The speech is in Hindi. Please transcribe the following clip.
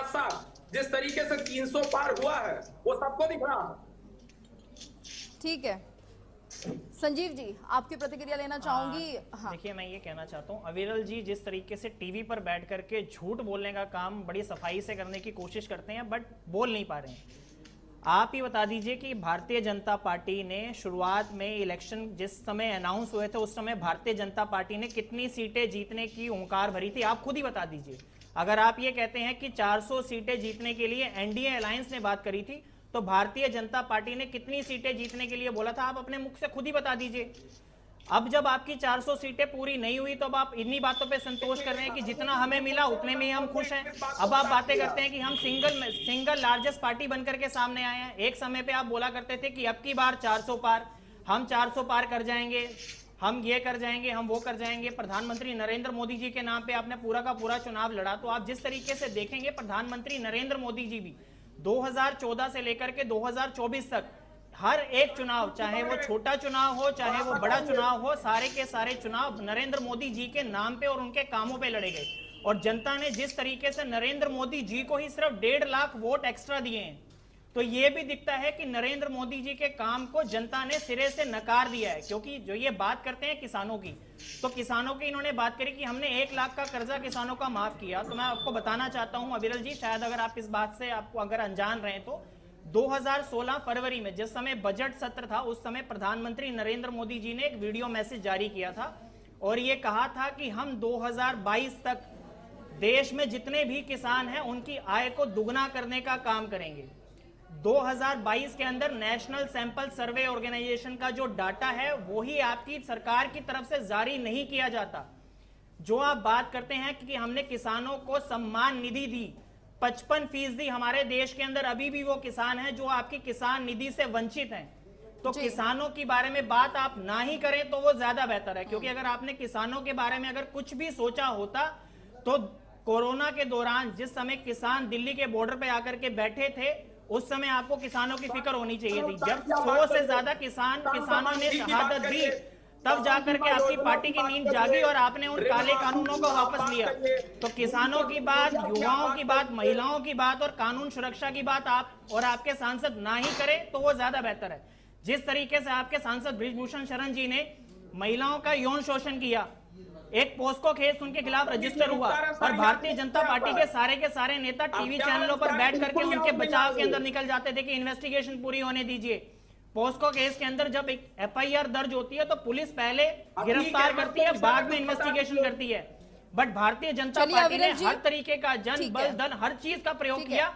साथ साथ जिस तरीके से 300 पार हुआ है वो सबको दिख रहा है। ठीक है संजीव जी, आपकी प्रतिक्रिया लेना चाहूंगी। हाँ देखिए, मैं ये कहना चाहता हूँ, अविरल जी जिस तरीके से टीवी पर बैठ करके झूठ बोलने का काम बड़ी सफाई से करने की कोशिश करते हैं, बट बोल नहीं पा रहे हैं। आप ही बता दीजिए कि भारतीय जनता पार्टी ने शुरुआत में इलेक्शन जिस समय अनाउंस हुए थे उस समय भारतीय जनता पार्टी ने कितनी सीटें जीतने की हुंकार भरी थी, आप खुद ही बता दीजिए। अगर आप ये कहते हैं कि 400 सीटें जीतने के लिए एनडीए अलायंस ने बात करी थी, तो भारतीय जनता पार्टी ने कितनी सीटें जीतने के लिए बोला था, आप अपने मुख से खुद ही बता दीजिए। अब जब आपकी 400 सीटें पूरी नहीं हुई तो अब आप इन्हीं बातों पे संतोष कर रहे हैं कि जितना हमें मिला उतने में ही हम खुश हैं। अब आप बातें करते हैं कि हम सिंगल लार्जेस्ट पार्टी बनकर के सामने आए हैं। एक समय पे आप बोला करते थे कि अब की बार 400 पार, हम 400 पार कर जाएंगे, हम ये कर जाएंगे, हम वो कर जाएंगे। प्रधानमंत्री नरेंद्र मोदी जी के नाम पे आपने पूरा का पूरा चुनाव लड़ा। तो आप जिस तरीके से देखेंगे, प्रधानमंत्री नरेंद्र मोदी जी भी 2014 से लेकर के 2024 तक हर एक चुनाव, चाहे वो छोटा चुनाव हो चाहे वो बड़ा चुनाव हो, सारे के सारे चुनाव नरेंद्र मोदी जी के नाम पे और उनके कामों पे लड़े गए। और जनता ने जिस तरीके से नरेंद्र मोदी जी को ही सिर्फ 1.5 लाख वोट एक्स्ट्रा दिए हैं, तो ये भी दिखता है कि नरेंद्र मोदी जी के काम को जनता ने सिरे से नकार दिया है। क्योंकि जो ये बात करते हैं किसानों की, तो किसानों की इन्होंने बात करी कि हमने 1 लाख का कर्जा किसानों का माफ किया। तो मैं आपको बताना चाहता हूं अविरल जी, शायद अगर आप इस बात से आपको अगर अनजान रहे, तो 2016 फरवरी में जिस समय बजट सत्र था, उस समय प्रधानमंत्री नरेंद्र मोदी जी ने एक वीडियो मैसेज जारी किया था और ये कहा था कि हम 2022 तक देश में जितने भी किसान हैं उनकी आय को दुगना करने का काम करेंगे। 2022 के अंदर नेशनल सैंपल सर्वे ऑर्गेनाइजेशन का जो डाटा है वो ही आपकी सरकार की तरफ से जारी नहीं किया जाता। जो आप बात करते हैं कि हमने किसानों को सम्मान निधि दी, 55% हमारे देश के अंदर अभी भी वो किसान हैं जो आपकी किसान निधि से वंचित हैं। तो किसानों के बारे में बात आप ना ही करें तो वो ज्यादा बेहतर है। क्योंकि अगर आपने किसानों के बारे में अगर कुछ भी सोचा होता, तो कोरोना के दौरान जिस समय किसान दिल्ली के बॉर्डर पे आकर के बैठे थे, उस समय आपको किसानों की फिक्र होनी चाहिए थी। जब 100 से ज्यादा किसानों ने शहादत दी, तब जाकर के आपकी पार्टी की नींद जागी और आपने उन काले कानूनों को वापस लिया। तो किसानों की बात, युवाओं की बात, महिलाओं की बात और कानून सुरक्षा की बात आप और आपके सांसद ना ही करें तो वो ज्यादा बेहतर है। जिस तरीके से आपके सांसद बृजभूषण शरण जी ने महिलाओं का यौन शोषण किया, एक पोस्को केस उनके खिलाफ रजिस्टर हुआ और भारतीय जनता पार्टी के सारे नेता टीवी चैनलों पर बैठ करके उनके बचाव के अंदर निकल जाते थे कि इन्वेस्टिगेशन पूरी होने दीजिए। पोस्को केस के अंदर जब एक एफआईआर दर्ज होती है तो पुलिस पहले गिरफ्तार करती है, बाद में इन्वेस्टिगेशन करती है। बट भारतीय जनता पार्टी ने हर तरीके का जन बल धन हर चीज का प्रयोग किया